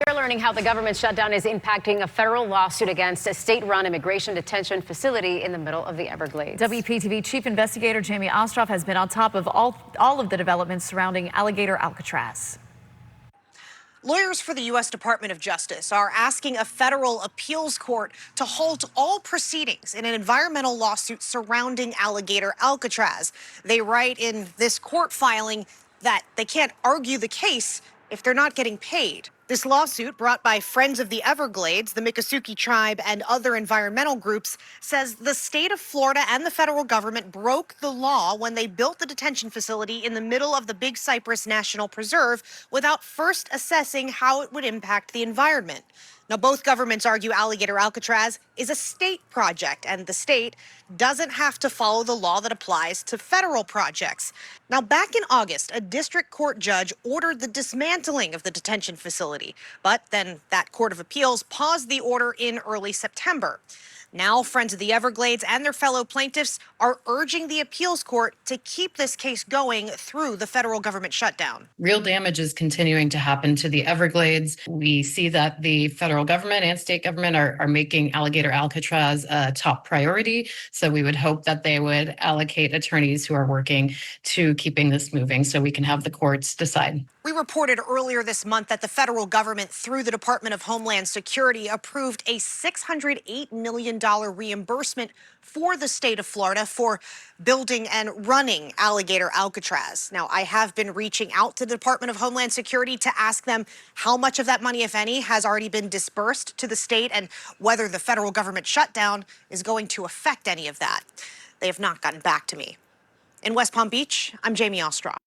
We're learning how the government shutdown is impacting a federal lawsuit against a state-run immigration detention facility in the middle of the Everglades. WPTV Chief Investigator Jamie Ostroff has been on top of all of the developments surrounding Alligator Alcatraz. Lawyers for the U.S. Department of Justice are asking a federal appeals court to halt all proceedings in an environmental lawsuit surrounding Alligator Alcatraz. They write in this court filing that they can't argue the case if they're not getting paid. This lawsuit, brought by Friends of the Everglades, the Miccosukee tribe, and other environmental groups, says the state of Florida and the federal government broke the law when they built the detention facility in the middle of the Big Cypress National Preserve without first assessing how it would impact the environment. Now, both governments argue Alligator Alcatraz is a state project, and the state doesn't have to follow the law that applies to federal projects. Now, back in August, a district court judge ordered the dismantling of the detention facility, but then that court of appeals paused the order in early September. Now, Friends of the Everglades and their fellow plaintiffs are urging the appeals court to keep this case going through the federal government shutdown. Real damage is continuing to happen to the Everglades. We see that the federal government and state government are making Alligator Alcatraz a top priority. So we would hope that they would allocate attorneys who are working to keeping this moving so we can have the courts decide. We reported earlier this month that the federal government, through the Department of Homeland Security, approved a $608 million reimbursement for the state of Florida for building and running Alligator Alcatraz. Now, I have been reaching out to the Department of Homeland Security to ask them how much of that money, if any, has already been dispersed to the state and whether the federal government shutdown is going to affect any of that. They have not gotten back to me. In West Palm Beach, I'm Jamie Ostroff.